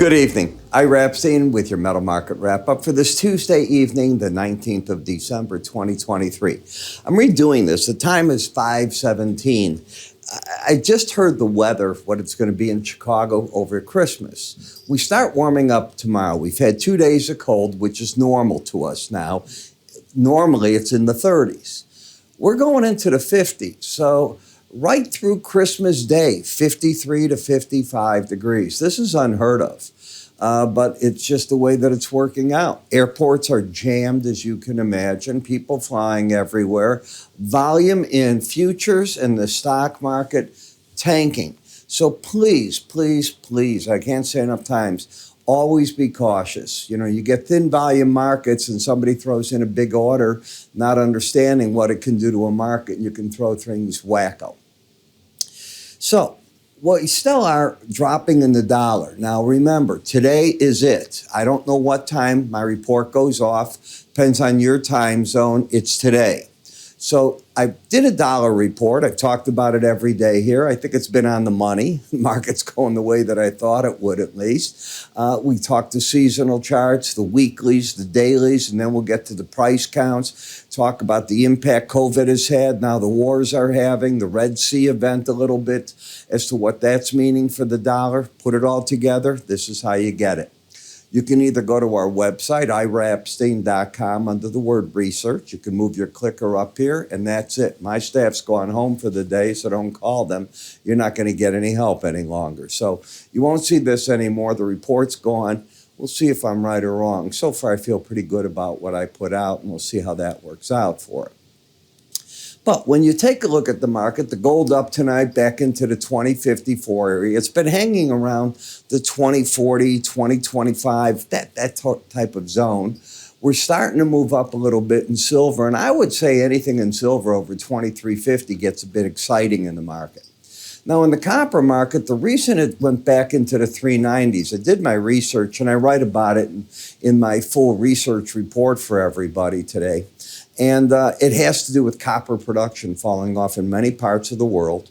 Good evening. Ira Epstein with your metal market wrap-up for this Tuesday evening, the 19th of December, 2023. I'm redoing this. The time is 5:17. I just heard the weather, what it's going to be in Chicago over Christmas. We start warming up tomorrow. We've had 2 days of cold, which is normal to us now. Normally, it's in the 30s. We're going into the 50s, so right through Christmas Day, 53 to 55 degrees. This is unheard of, but it's just the way that it's working out. Airports are jammed, as you can imagine, people flying everywhere. Volume in futures and the stock market tanking. So please, please, please, I can't say enough times, always be cautious. You know, you get thin volume markets and somebody throws in a big order, not understanding what it can do to a market, and you can throw things wacko. So, we still are dropping in the dollar. Now remember, today is it. I don't know what time my report goes off. Depends on your time zone. It's today. So I did a dollar report. I've talked about it every day here. I think it's been on the money. The market's going the way that I thought it would, at least. We talked the seasonal charts, the weeklies, the dailies, and then we'll get to the price counts, talk about the impact COVID has had, now the wars are having, the Red Sea event a little bit as to what that's meaning for the dollar. Put it all together. This is how you get it. You can either go to our website, iraepstein.com, under the word research. You can move your clicker up here, and that's it. My staff's gone home for the day, so don't call them. You're not going to get any help any longer. So you won't see this anymore. The report's gone. We'll see if I'm right or wrong. So far, I feel pretty good about what I put out, and we'll see how that works out for it. But when you take a look at the market, the gold up tonight back into the 2054 area. It's been hanging around the 2040, 2025, that type of zone. We're starting to move up a little bit in silver, and I would say anything in silver over 2350 gets a bit exciting in the market. Now, in the copper market, the reason it went back into the 390s, I did my research, and I write about it in my full research report for everybody today. And it has to do with copper production falling off in many parts of the world.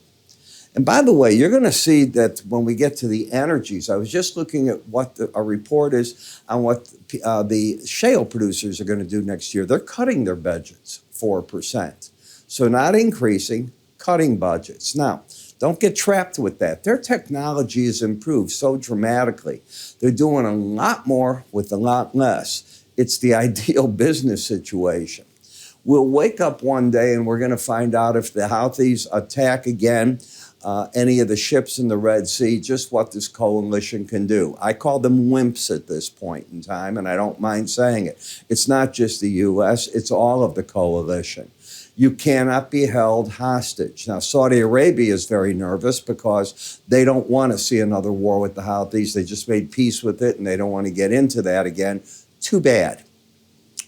And by the way, you're going to see that when we get to the energies, I was just looking at what a report is on what the shale producers are going to do next year. They're cutting their budgets 4%. So not increasing, cutting budgets. Now, don't get trapped with that. Their technology has improved so dramatically. They're doing a lot more with a lot less. It's the ideal business situation. We'll wake up one day and we're going to find out if the Houthis attack again any of the ships in the Red Sea, just what this coalition can do. I call them wimps at this point in time, and I don't mind saying it. It's not just the U.S., it's all of the coalition. You cannot be held hostage. Now, Saudi Arabia is very nervous because they don't want to see another war with the Houthis. They just made peace with it, and they don't want to get into that again. Too bad.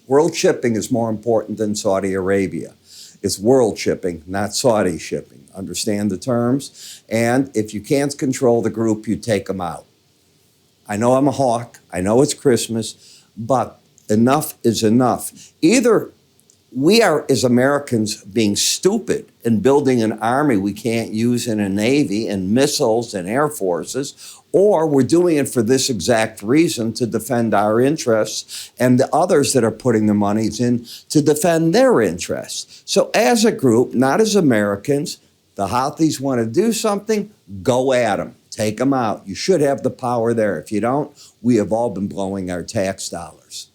World shipping is more important than Saudi Arabia. It's world shipping, not Saudi shipping. Understand the terms? And if you can't control the group, you take them out. I know I'm a hawk. I know it's Christmas, but enough is enough. Either we are, as Americans, being stupid and building an army we can't use in a navy and missiles and air forces, or we're doing it for this exact reason, to defend our interests, and the others that are putting the monies in to defend their interests. So as a group, not as Americans, the Houthis want to do something, go at them. Take them out. You should have the power there. If you don't, we have all been blowing our tax dollars.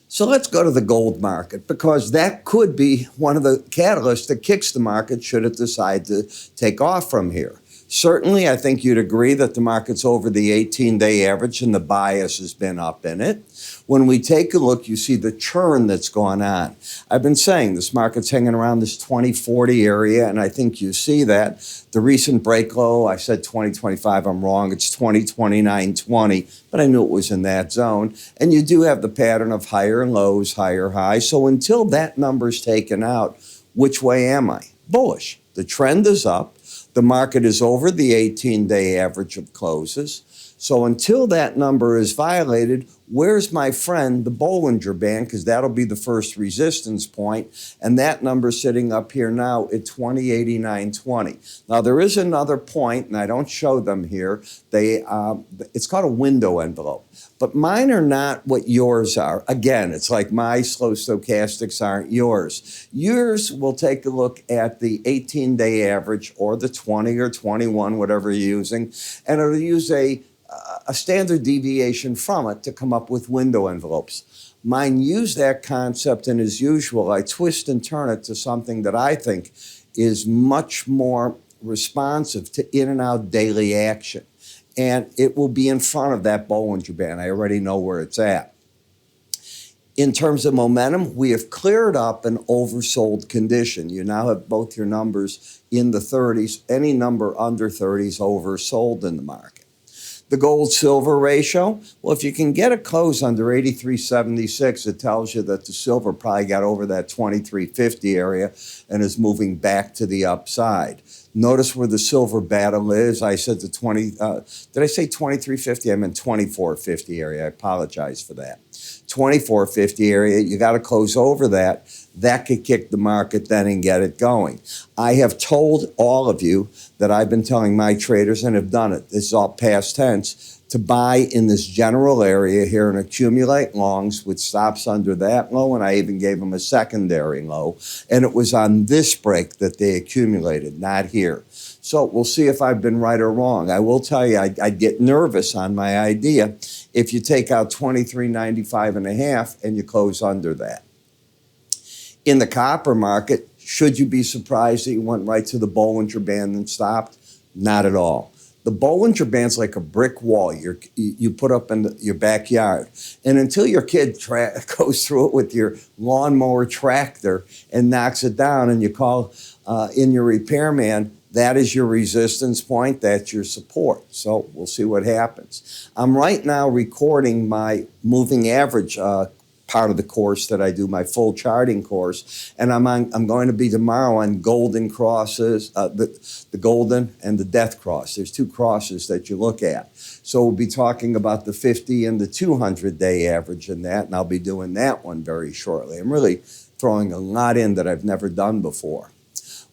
So let's go to the gold market, because that could be one of the catalysts that kicks the market should it decide to take off from here. Certainly, I think you'd agree that the market's over the 18-day average and the bias has been up in it. When we take a look, you see the churn that's gone on. I've been saying this market's hanging around this 2040 area, and I think you see that. The recent break low, I said 2025, I'm wrong, it's 2029.20, but I knew it was in that zone. And you do have the pattern of higher lows, higher highs. So until that number's taken out, which way am I? Bullish. The trend is up. The market is over the 18-day average of closes. So until that number is violated, where's my friend, the Bollinger Band? Because that'll be the first resistance point. And that number's sitting up here now at 2089.20. Now, there is another point, and I don't show them here. It's called a window envelope. But mine are not what yours are. Again, it's like my slow stochastics aren't yours. Yours will take a look at the 18-day average or the 20 or 21, whatever you're using, and it'll use a standard deviation from it to come up with window envelopes. Mine use that concept, and as usual, I twist and turn it to something that I think is much more responsive to in and out daily action. And it will be in front of that Bollinger Band. I already know where it's at. In terms of momentum, we have cleared up an oversold condition. You now have both your numbers in the 30s. Any number under 30 is oversold in the market. The gold-silver ratio, well, if you can get a close under 83.76, it tells you that the silver probably got over that 23.50 area and is moving back to the upside. Notice where the silver battle is. I said the did I say 23.50? I meant 24.50 area. I apologize for that. 24.50 area, you got to close over that. That could kick the market then and get it going. I have told all of you that I've been telling my traders and have done it. This is all past tense, to buy in this general area here and accumulate longs with stops under that low, and I even gave them a secondary low. And it was on this break that they accumulated, not here. So we'll see if I've been right or wrong. I will tell you, I'd get nervous on my idea if you take out 23.95.5 and you close under that. In the copper market, should you be surprised that you went right to the Bollinger Band and stopped? Not at all. The Bollinger Band's like a brick wall you put up in your backyard. And until your kid goes through it with your lawnmower tractor and knocks it down and you call in your repairman, that is your resistance point, that's your support. So we'll see what happens. I'm right now recording my moving average part of the course that I do, my full charting course, and I'm going to be tomorrow on golden crosses, the golden and the death cross. There's two crosses that you look at. So we'll be talking about the 50 and the 200-day average in that, and I'll be doing that one very shortly. I'm really throwing a lot in that I've never done before.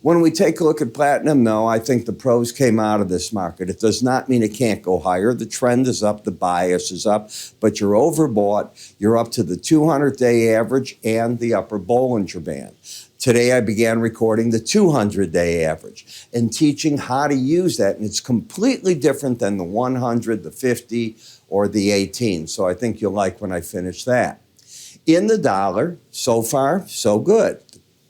When we take a look at platinum, no, I think the pros came out of this market. It does not mean it can't go higher. The trend is up, the bias is up, but you're overbought. You're up to the 200-day average and the upper Bollinger Band. Today, I began recording the 200-day average and teaching how to use that, and it's completely different than the 100, the 50, or the 18, so I think you'll like when I finish that. In the dollar, so far, so good.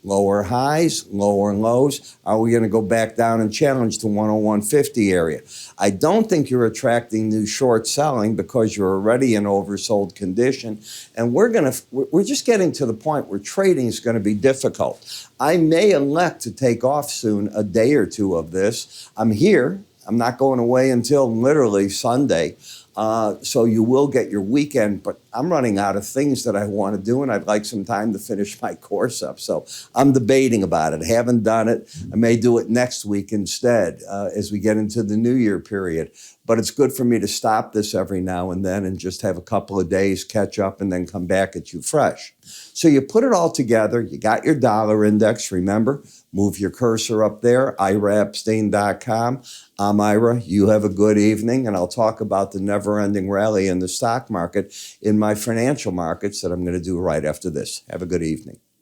Lower highs, lower lows. Are we going to go back down and challenge the 101.50 area? I don't think you're attracting new short selling because you're already in oversold condition. And we're just getting to the point where trading is going to be difficult. I may elect to take off soon a day or two of this. I'm here. I'm not going away until literally Sunday. So you will get your weekend, but I'm running out of things that I want to do, and I'd like some time to finish my course up. So I'm debating about it. Haven't done it. I may do it next week instead as we get into the New Year period. But it's good for me to stop this every now and then and just have a couple of days, catch up, and then come back at you fresh. So you put it all together. You got your dollar index. Remember, move your cursor up there, IraEpstein.com. I'm Ira. You have a good evening, and I'll talk about the never-ending rally in the stock market in my financial markets that I'm going to do right after this. Have a good evening.